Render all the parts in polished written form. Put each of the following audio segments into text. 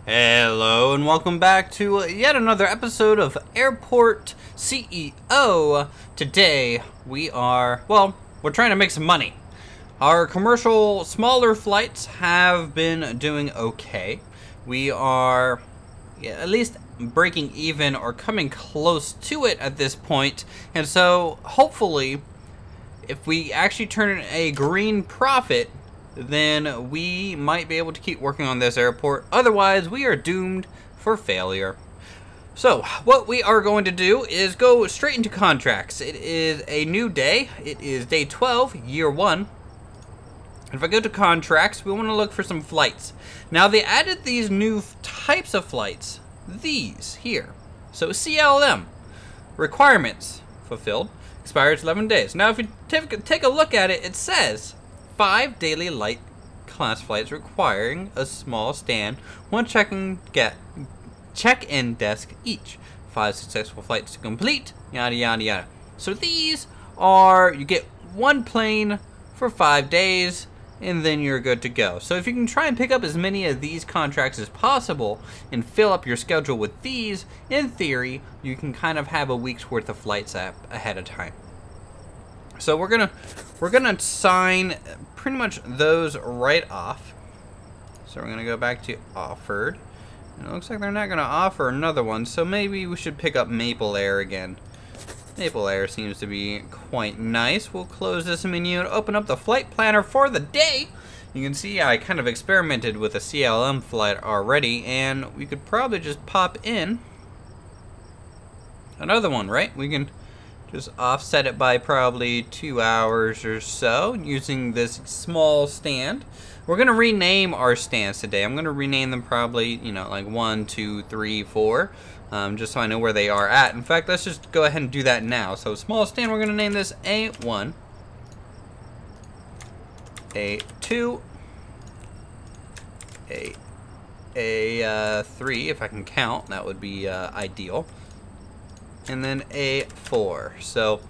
Hello and welcome back to yet another episode of Airport CEO. Today we're trying to make some money. Our commercial smaller flights have been doing okay. We are at least breaking even or coming close to it at this point. And so hopefully if we actually turn in a green profit, then we might be able to keep working on this airport. Otherwise, we are doomed for failure. So, what we are going to do is go straight into contracts. It is a new day. It is day 12, year 1. If I go to contracts, we want to look for some flights. Now, they added these new types of flights. These here. So, CLM. Requirements fulfilled. Expires 11 days. Now, if you take a look at it, it says 5 daily light class flights requiring a small stand, 1 check-in desk each. 5 successful flights to complete, yada yada yada. So these are, you get 1 plane for 5 days, and then you're good to go. So if you can try and pick up as many of these contracts as possible and fill up your schedule with these, in theory, you can kind of have a week's worth of flights ahead of time. So we're gonna sign pretty much those right off. So we're gonna go back to offered. And it looks like they're not gonna offer another one, so maybe we should pick up Maple Air again. Maple Air seems to be quite nice. We'll close this menu and open up the flight planner for the day. You can see I kind of experimented with a CLM flight already, and we could probably just pop in another one, right? We can just offset it by probably 2 hours or so using this small stand. We're gonna rename our stands today. I'm gonna rename them probably, like 1, 2, 3, 4, just so I know where they are at. In fact, let's just go ahead and do that now. So small stand, we're gonna name this A1, A2, A3, if I can count, that would be ideal. And then A4. So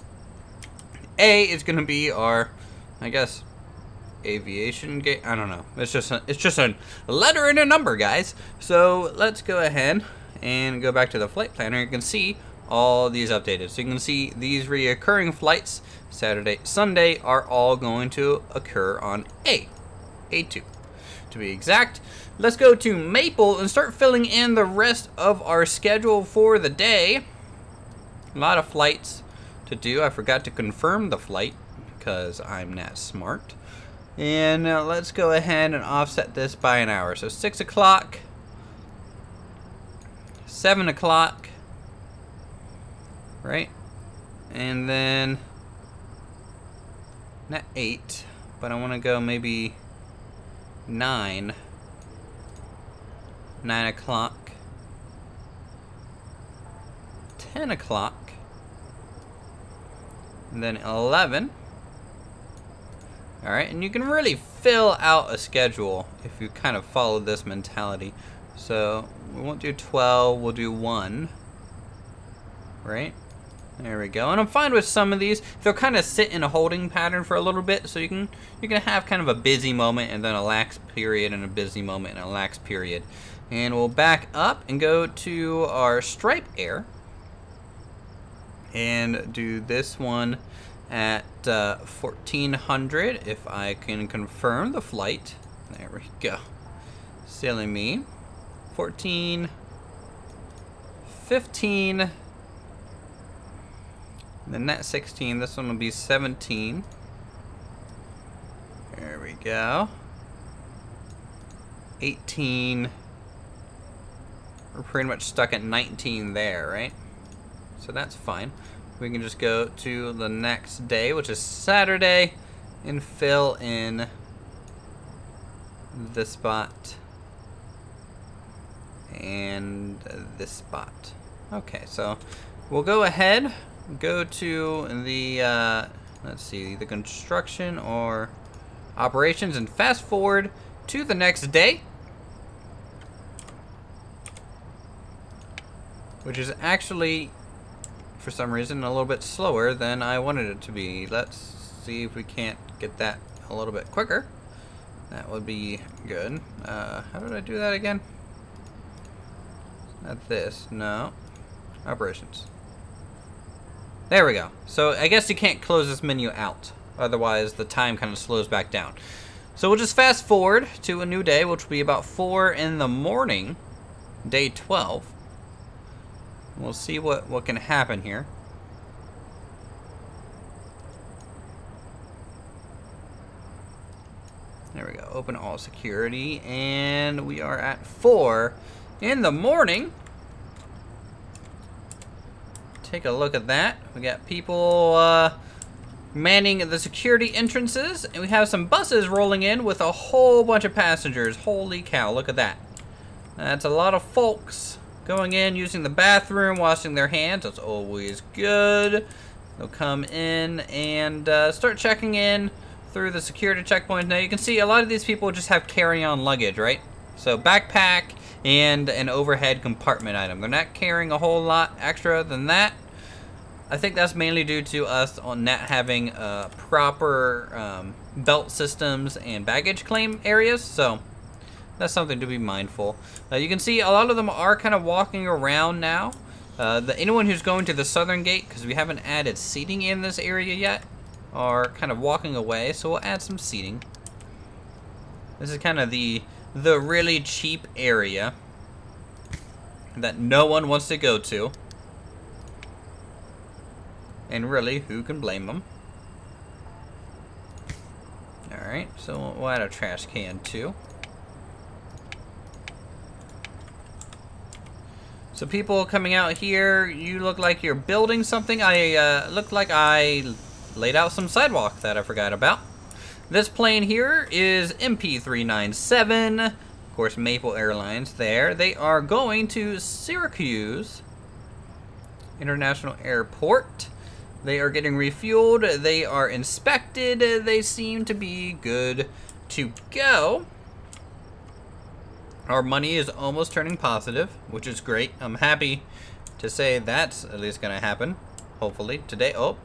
A is going to be our, I guess, aviation gate. I don't know. It's just a letter and a number, guys. So let's go ahead and go back to the flight planner. You can see all these updated. So you can see these reoccurring flights, Saturday, Sunday, are all going to occur on A2. To be exact, let's go to Maple and start filling in the rest of our schedule for the day. A lot of flights to do. I forgot to confirm the flight because I'm not smart. And let's go ahead and offset this by an hour. So 6 o'clock, 7 o'clock, right? And then, not 8, but I want to go maybe 9 o'clock, 10 o'clock, and then 11. Alright, and you can really fill out a schedule if you kind of follow this mentality. So we won't do 12, we'll do 1. Right? There we go. And I'm fine with some of these. They'll kind of sit in a holding pattern for a little bit, so you can have kind of a busy moment and then a lax period and a busy moment and a lax period. And we'll back up and go to our Stripe Air and do this one at 1400 if I can confirm the flight. There we go. Silly me. 14, 15, then that 16. This one will be 17. There we go. 18. We're pretty much stuck at 19 there, right? So that's fine. We can just go to the next day, which is Saturday, and fill in this spot and this spot. Okay, so we'll go ahead, go to the, let's see, the construction or operations, and fast forward to the next day, which is actually, for some reason, a little bit slower than I wanted it to be. Let's see if we can't get that a little bit quicker. That would be good. How did I do that again? Not this. No. Operations. There we go. So I guess you can't close this menu out. Otherwise, the time kind of slows back down. So we'll just fast forward to a new day, which will be about 4 in the morning. Day 12. We'll see what can happen here. There we go. Open all security. And we are at 4 in the morning. Take a look at that. We got people manning the security entrances. And we have some buses rolling in with a whole bunch of passengers. Holy cow, look at that. That's a lot of folks going in, using the bathroom, washing their hands. That's always good. They'll come in and start checking in through the security checkpoint. Now you can see a lot of these people just have carry-on luggage, right? So backpack and an overhead compartment item. They're not carrying a whole lot extra than that. I think that's mainly due to us on not having proper belt systems and baggage claim areas. So that's something to be mindful. You can see a lot of them are kind of walking around now. Anyone who's going to the southern gate, because we haven't added seating in this area yet, are kind of walking away, so we'll add some seating. This is kind of the really cheap area that no one wants to go to. And really, who can blame them? Alright, so we'll add a trash can too. So people coming out here, you look like you're building something. I look like I laid out some sidewalk that I forgot about. This plane here is MP397, of course Maple Airlines there. They are going to Syracuse International Airport. They are getting refueled, they are inspected, they seem to be good to go. Our money is almost turning positive, which is great. I'm happy to say that's at least gonna happen, hopefully today. Oh,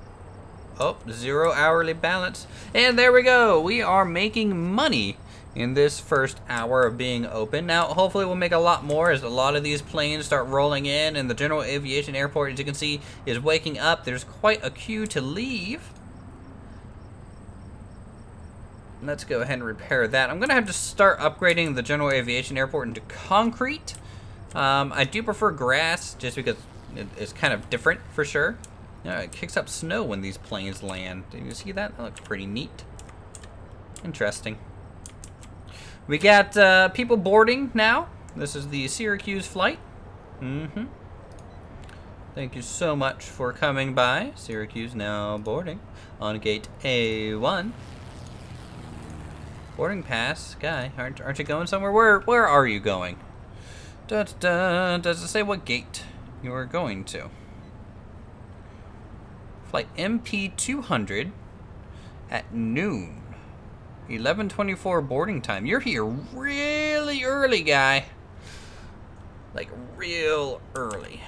0 hourly balance. And there we go. We are making money in this first hour of being open. Now, hopefully we'll make a lot more as a lot of these planes start rolling in, and the general aviation airport, as you can see, is waking up. There's quite a queue to leave. Let's go ahead and repair that. I'm gonna have to start upgrading the general aviation airport into concrete. I do prefer grass just because it's kind of different for sure. It kicks up snow when these planes land. Do you see that? That looks pretty neat. Interesting. We got people boarding now. This is the Syracuse flight. Thank you so much for coming by. Syracuse now boarding on gate A1. Boarding pass, guy. Aren't you going somewhere? Where are you going? Does it say what gate you are going to? Flight MP200 at noon. 11:24 boarding time. You're here really early, guy. Like real early.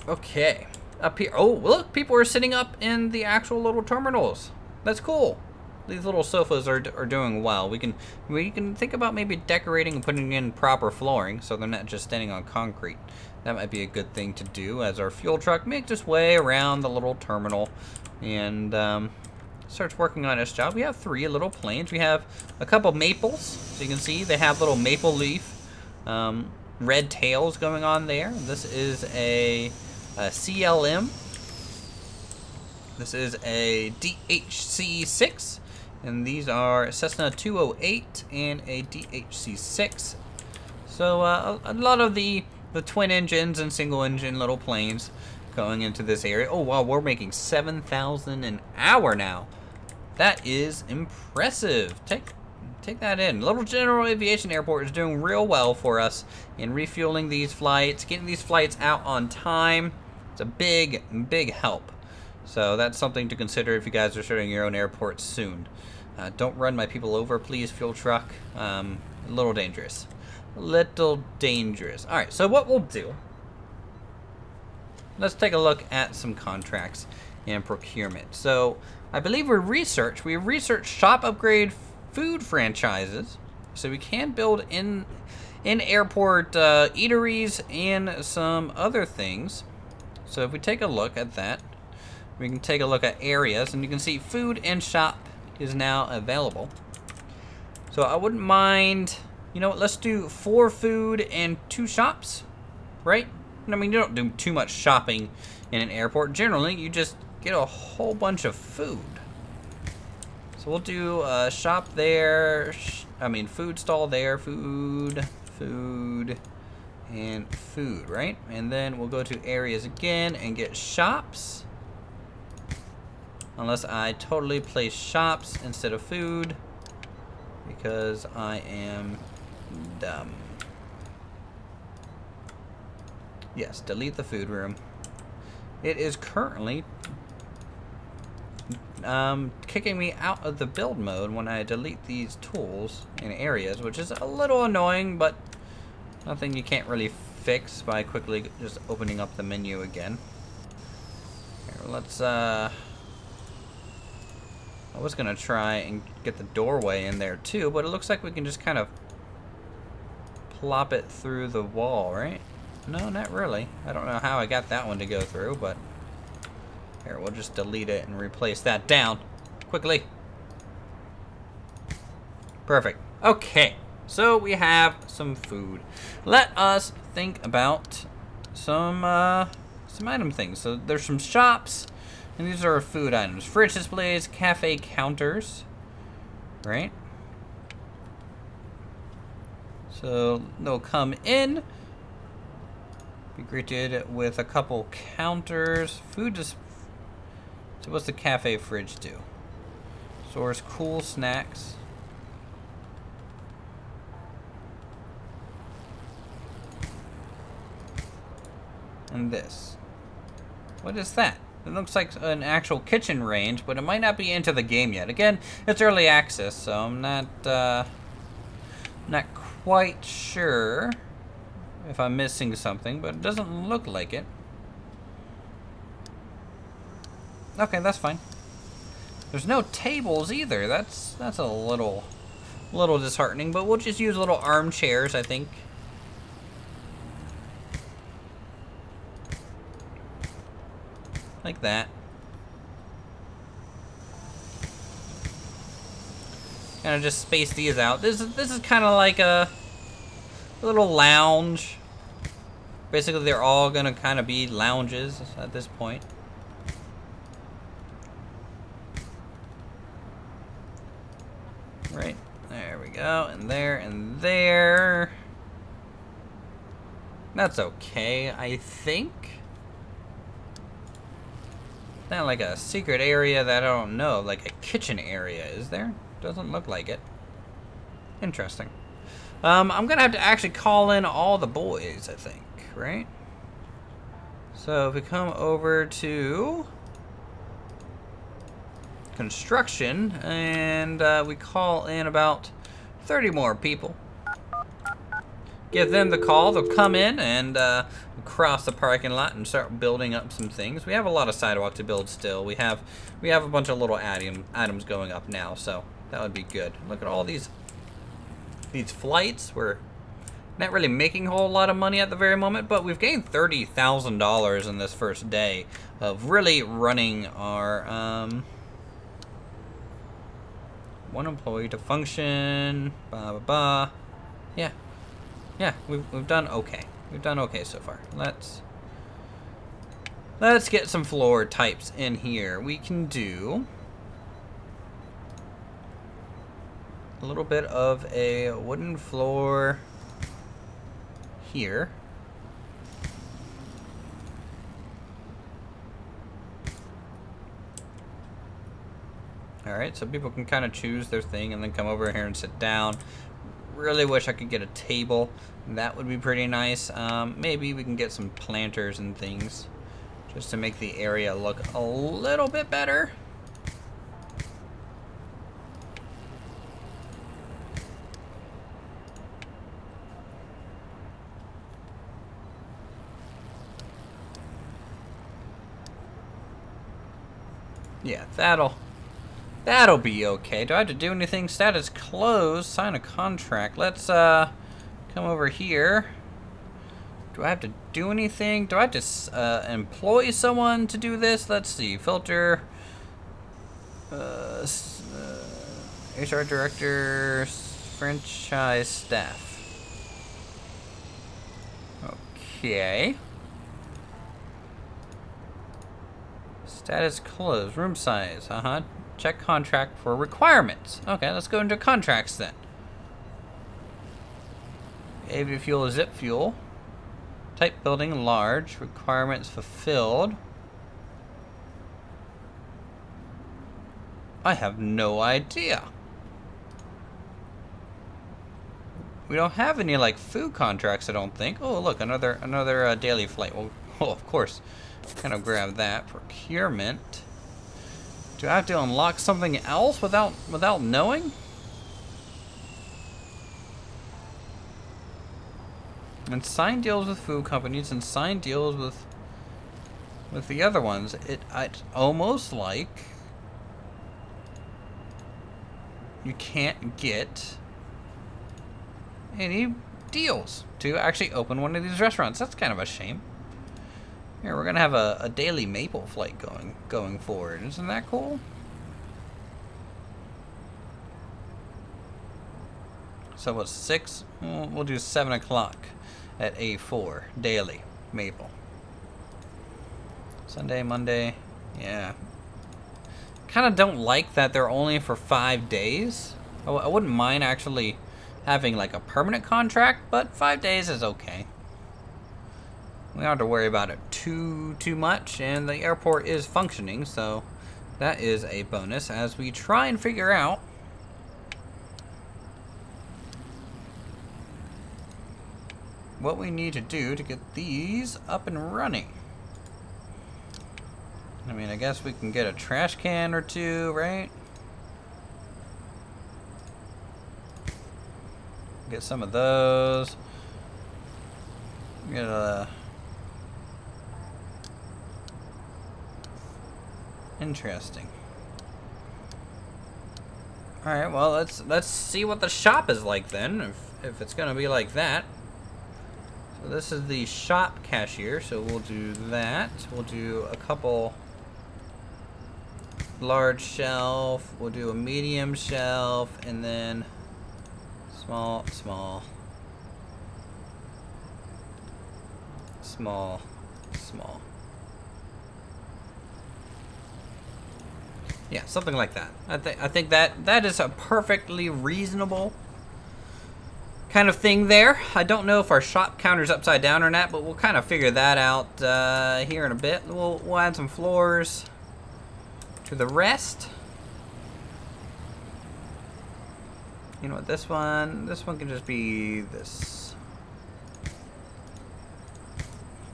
Okay. Up here. Oh, look, people are sitting up in the actual little terminals. That's cool. These little sofas are doing well. We can think about maybe decorating and putting in proper flooring so they're not just standing on concrete. That might be a good thing to do as our fuel truck makes its way around the little terminal and starts working on its job. We have 3 little planes. We have a couple maples. So you can see they have little maple leaf red tails going on there. This is a CLM. This is a DHC-6. And these are Cessna 208 and a DHC-6. So a lot of the twin engines and single engine little planes going into this area. Oh wow, we're making 7,000 an hour now. That is impressive. Take that in. Little General Aviation Airport is doing real well for us in refueling these flights, getting these flights out on time. It's a big help. So that's something to consider if you guys are starting your own airport soon. Don't run my people over, please, fuel truck. A little dangerous. Little dangerous. All right, so what we'll do, let's take a look at some contracts and procurement. So I believe we researched shop upgrade food franchises, so we can build in-airport eateries and some other things. So if we take a look at that, we can take a look at areas, and you can see food and shop is now available. So I wouldn't mind, you know what, let's do 4 food and 2 shops, right? I mean, you don't do too much shopping in an airport. Generally, you just get a whole bunch of food. So we'll do a shop there, food stall there, food, and food, right? And then we'll go to areas again and get shops. Unless I totally place shops instead of food, because I am dumb. Yes, delete the food room. It is currently kicking me out of the build mode when I delete these tools in areas, which is a little annoying, but nothing you can't really fix by quickly just opening up the menu again. Here, let's I was gonna try and get the doorway in there too, but it looks like we can just kind of plop it through the wall, right? No, not really. I don't know how I got that one to go through, but here, we'll just delete it and replace that down quickly. Perfect. Okay, so we have some food. Let us think about some item things. So there's some shops, and these are food items. Fridge displays, cafe counters, right? So they'll come in, be greeted with a couple counters. Food just. So what's the cafe fridge do? Stores cool snacks. And this. What is that? It looks like an actual kitchen range, but it might not be into the game yet. Again, it's early access, so I'm not quite sure if I'm missing something, but it doesn't look like it. Okay, that's fine. There's no tables either. That's a little disheartening, but we'll just use little armchairs, I think. Like that. Kind of just space these out. This is kind of like a little lounge. Basically, they're all gonna kind of be lounges at this point. Right, there we go, and there, and there. That's okay, I think. Not like a secret area that I don't know, like a kitchen area, is there? Doesn't look like it. Interesting. I'm gonna have to actually call in all the boys, I think, right? So if we come over to construction, and we call in about 30 more people. Give them the call. They'll come in and cross the parking lot and start building up some things. We have a lot of sidewalk to build still. We have a bunch of little items going up now, so that would be good. Look at all these flights. We're not really making a whole lot of money at the very moment, but we've gained $30,000 in this first day of really running our one employee to function, blah, blah, blah. Yeah, we've done okay. We've done okay so far. Let's get some floor types in here. We can do a little bit of a wooden floor here. Alright, so people can kind of choose their thing and then come over here and sit down. Really wish I could get a table. That would be pretty nice. Maybe we can get some planters and things just to make the area look a little bit better. Yeah, that'll be okay. Do I have to do anything? Status closed. Sign a contract. Let's Come over here. Do I have to do anything? Do I have to employ someone to do this? Let's see. Filter. HR director. Franchise staff. Okay. Status closed. Room size. Check contract for requirements. Okay, let's go into contracts then. Avian fuel is zip fuel. Type building large. Requirements fulfilled. I have no idea. We don't have any like food contracts, I don't think. Oh, look, another daily flight. Well, oh, of course. Kind of grab that. Procurement. Do I have to unlock something else without knowing? And sign deals with food companies and sign deals with the other ones. It's almost like you can't get any deals to actually open one of these restaurants. That's kind of a shame. Here, we're gonna have a daily maple flight going forward. Isn't that cool? So what's 6? We'll do 7 o'clock at A4 daily maple. Sunday, Monday, yeah. Kind of don't like that they're only for 5 days. I wouldn't mind actually having like a permanent contract, but 5 days is okay. We don't have to worry about it too much, and the airport is functioning, so that is a bonus as we try and figure out what we need to do to get these up and running. I mean, I guess we can get a trash can or two, right? Get some of those. Get a... Interesting. All right, well, let's see what the shop is like then, if it's gonna be like that. So this is the shop cashier, so we'll do that. We'll do a couple large shelf. We'll do a medium shelf, and then small. Yeah, something like that. I think that is a perfectly reasonable kind of thing there. I don't know if our shop counter's upside down or not, but we'll kind of figure that out here in a bit. We'll add some floors to the rest. You know what, this one can just be this.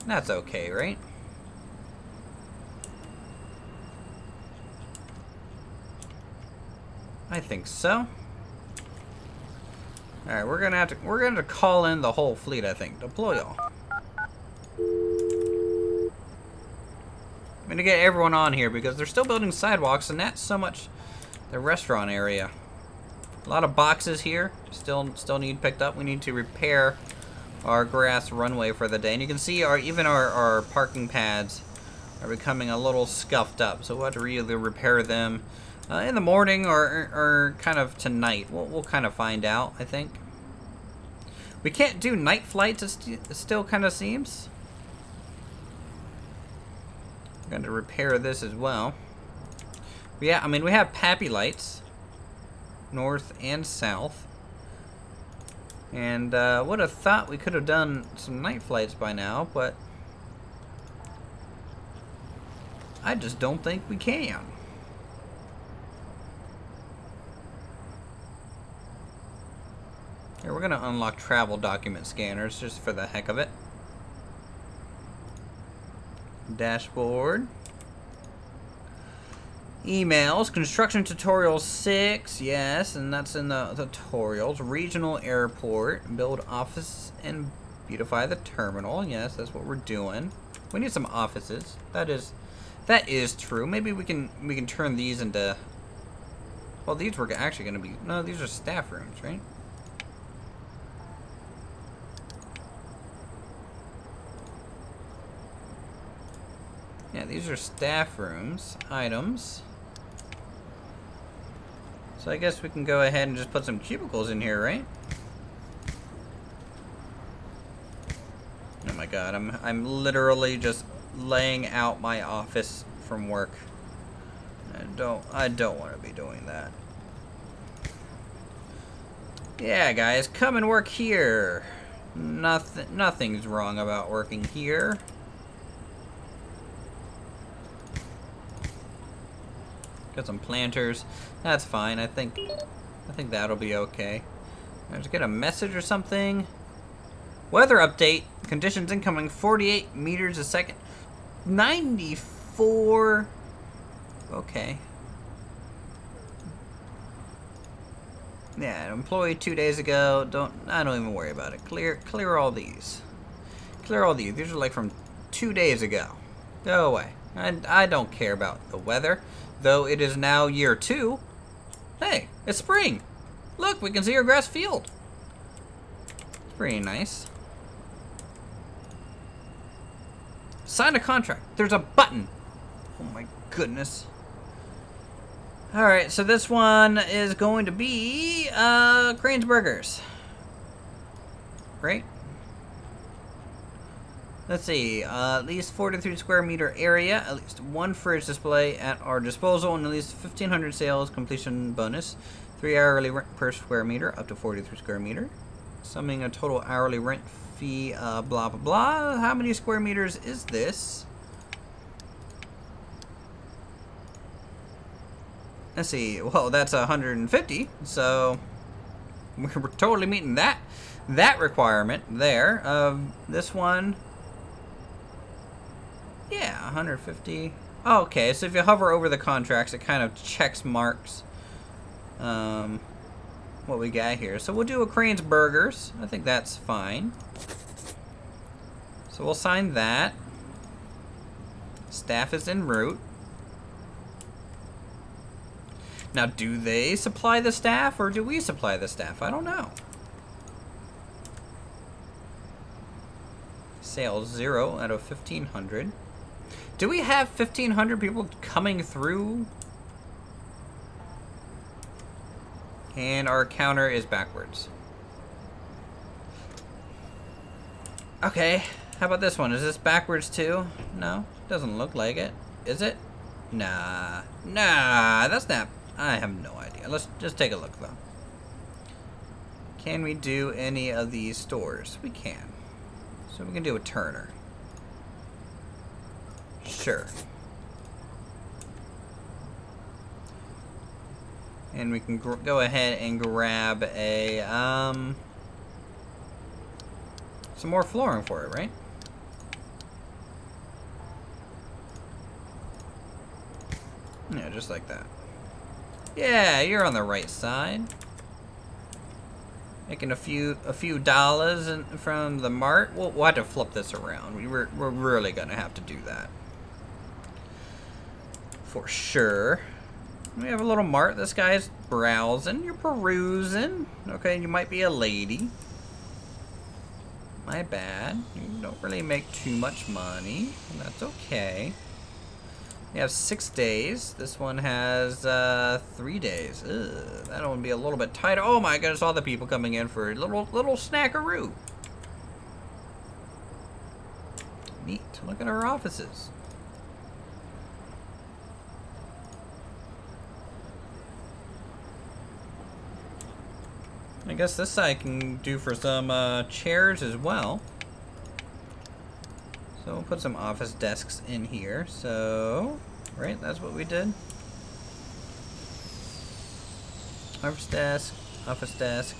That's okay, right? I think so. All right, we're gonna call in the whole fleet. I think deploy all. I'm gonna get everyone on here because they're still building sidewalks, and that's so much the restaurant area. A lot of boxes here still need picked up. We need to repair our grass runway for the day, and you can see even our parking pads are becoming a little scuffed up. So we'll have to really repair them. In the morning or kind of tonight. We'll kind of find out, I think. We can't do night flights, it still kind of seems. We're going to repair this as well. Yeah, I mean, we have Pappy lights. North and south. And would have thought we could have done some night flights by now, but I just don't think we can. Here, we're going to unlock travel document scanners just for the heck of it. Dashboard. Emails. Construction tutorial 6. Yes, and that's in the tutorials. Regional airport. Build office and beautify the terminal. Yes, that's what we're doing. We need some offices. That is true. Maybe we can turn these into... Well, these were actually going to be... No, these are staff rooms, right? Yeah, these are staff rooms, items. So I guess we can go ahead and just put some cubicles in here, right? Oh my god, I'm literally just laying out my office from work. I don't want to be doing that. Yeah, guys, come and work here. Nothing's wrong about working here. Got some planters. That's fine. I think that'll be okay. Let's get a message or something. Weather update. Conditions incoming 48 meters a second. 94. Okay. Yeah, an employee 2 days ago. I don't even worry about it. Clear all these. Clear all these. These are like from 2 days ago. Go away. I don't care about the weather, though it is now year 2. Hey, it's spring. Look, we can see our grass field. It's pretty nice. Sign a contract. There's a button. Oh my goodness. Alright, so this one is going to be Crane's Burgers. Right? Let's see, at least 43 square meter area, at least one fridge display at our disposal, and at least 1,500 sales completion bonus. 3 hourly rent per square meter, up to 43 square meter. Summing a total hourly rent fee, blah blah blah. How many square meters is this? Let's see, well, that's 150, so we're totally meeting that requirement there. This one, yeah, 150. Oh, okay, so if you hover over the contracts, it kind of checks marks what we got here. So we'll do a Crane's Burgers. I think that's fine. So we'll sign that. Staff is en route. Now, do they supply the staff, or do we supply the staff? I don't know. Sales 0 out of 1,500. Do we have 1,500 people coming through? And our counter is backwards. Okay, how about this one? Is this backwards too? No, doesn't look like it. Is it? Nah, that's not. I have no idea. Let's just take a look, though. Can we do any of these stores? We can. So we can do a Turner. Sure. And we can go ahead and grab a, some more flooring for it, right? Yeah, just like that. Yeah, you're on the right side. Making a few dollars from the mart. We'll have to flip this around. We're really gonna have to do that for sure. We have a little mart. This guy's browsing. You're perusing. Okay, you might be a lady. My bad. You don't really make too much money. That's okay. We have 6 days. This one has 3 days. Ugh, that'll be a little bit tighter. Oh my goodness, all the people coming in for a little snackaroo. Neat. Look at our offices. I guess this side can do for some chairs as well. So we'll put some office desks in here. So, right, that's what we did. Office desk, office desk,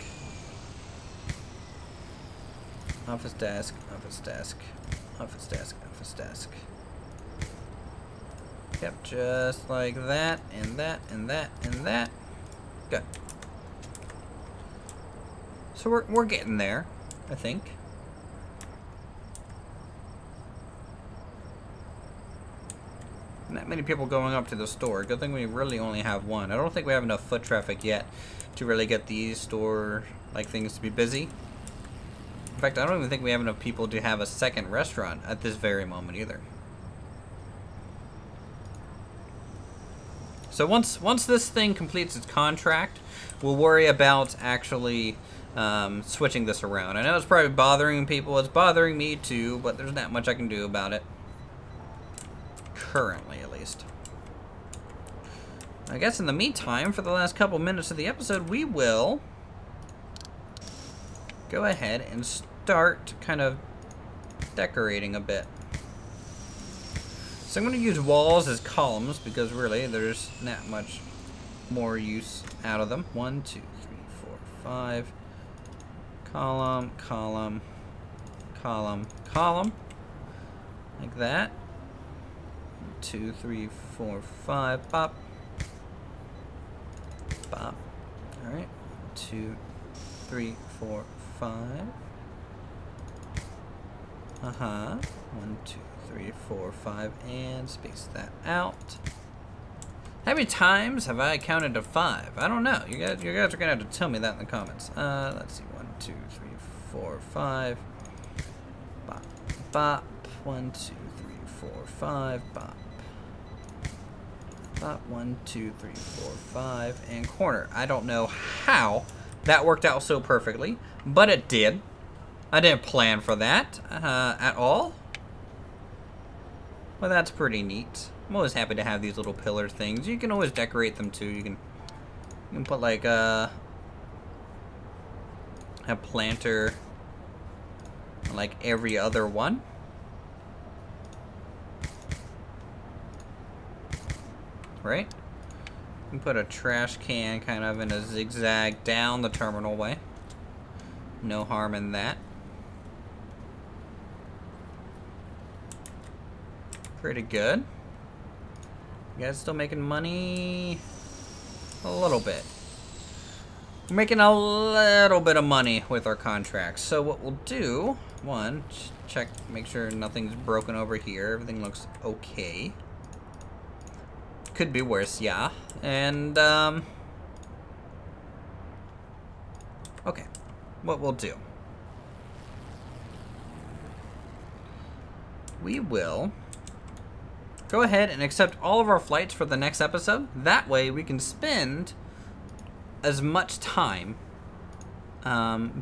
office desk, office desk, office desk, office desk. Yep, just like that, and that, and that, and that. Good. So we're getting there, I think. Not many people going up to the store. Good thing we really only have one. I don't think we have enough foot traffic yet to really get these store-like things to be busy. In fact, I don't even think we have enough people to have a second restaurant at this very moment either. So once this thing completes its contract, we'll worry about actually switching this around. I know it's probably bothering people. It's bothering me too, but there's not much I can do about it. Currently, at least. I guess in the meantime, for the last couple minutes of the episode, we will go ahead and start kind of decorating a bit. So I'm going to use walls as columns because really there's not much more use out of them. 1, 2, 3, 4, 5. Column, column, column, column. Like that. 2, 3, 4, 5. Pop. Pop. Alright. 2, 3, 4, 5. Uh-huh. 1, 2, 3, 4, 5, and space that out. How many times have I counted to 5? I don't know. You guys are gonna have to tell me that in the comments. Let's see. 1, 2, 3, 4, 5. Bop, bop. 1, 2, 3, 4, 5. Bop. Bop. 1, 2, 3, 4, 5, and corner. I don't know how that worked out so perfectly, but it did. I didn't plan for that at all. Well, that's pretty neat. I'm always happy to have these little pillar things. You can always decorate them too. You can put like a planter on like every other one. Right? You can put a trash can kind of in a zigzag down the terminal way. No harm in that. Pretty good. You guys still making money? A little bit. We're making a little bit of money with our contracts. So what we'll do, one, check, make sure nothing's broken over here. Everything looks okay. Could be worse, yeah. And, okay. What we'll do. We will go ahead and accept all of our flights for the next episode. That way we can spend as much time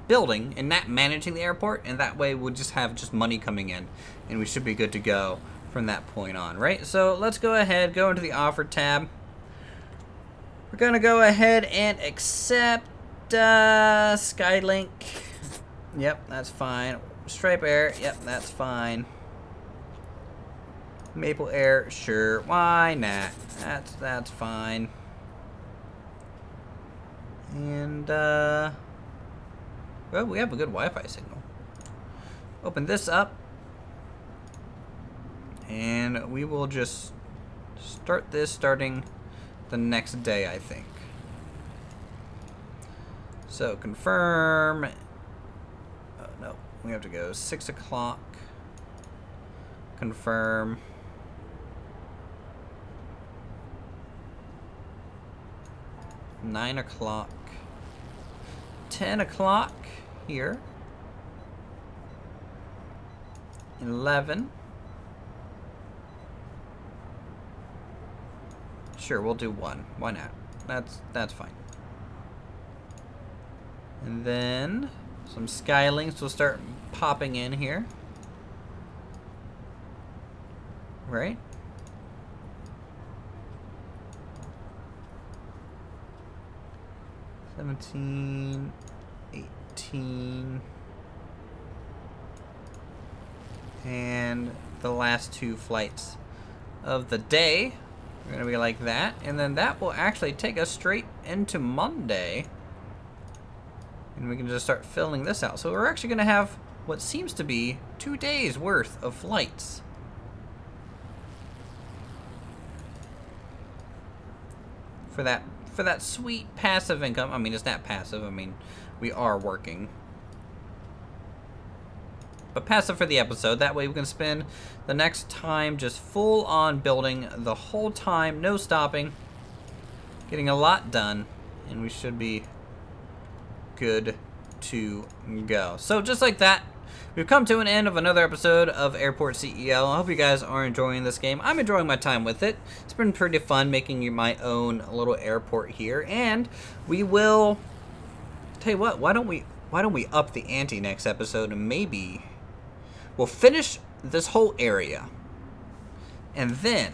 building and not managing the airport, and that way we'll just have just money coming in, and we should be good to go from that point on, right? So let's go ahead, go into the offer tab. We're gonna go ahead and accept Skylink. Yep, that's fine. Stripe Air, yep, that's fine. Maple Air, sure, why not? That's fine. And well, we have a good Wi-Fi signal. Open this up, and we will just start this starting the next day, I think. So confirm. Oh, no, we have to go 6 o'clock. Confirm. 9 o'clock. 10 o'clock here. 11. Sure, we'll do 1. Why not? That's fine. And then some Skylinks will start popping in here. Right? $17, $18, and the last 2 flights of the day are gonna be like that, and then that will actually take us straight into Monday, and we can just start filling this out. So we're actually gonna have what seems to be 2 days worth of flights. For that sweet passive income. I mean, it's not passive. I mean, we are working. But passive for the episode. That way we can spend the next time just full on building the whole time. No stopping. Getting a lot done. And we should be good to go. So just like that, we've come to an end of another episode of Airport CEO. I hope you guys are enjoying this game. I'm enjoying my time with it. It's been pretty fun making my own little airport here, and we will tell you what. Why don't we up the ante next episode, and maybe we'll finish this whole area, and then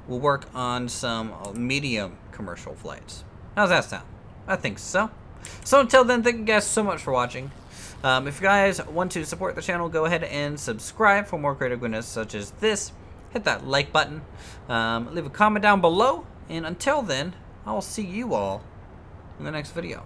we'll work on some medium commercial flights. How's that sound? I think so. So until then, thank you guys so much for watching. If you guys want to support the channel, go ahead and subscribe for more creative goodness such as this. Hit that like button. Leave a comment down below. And until then, I will see you all in the next video.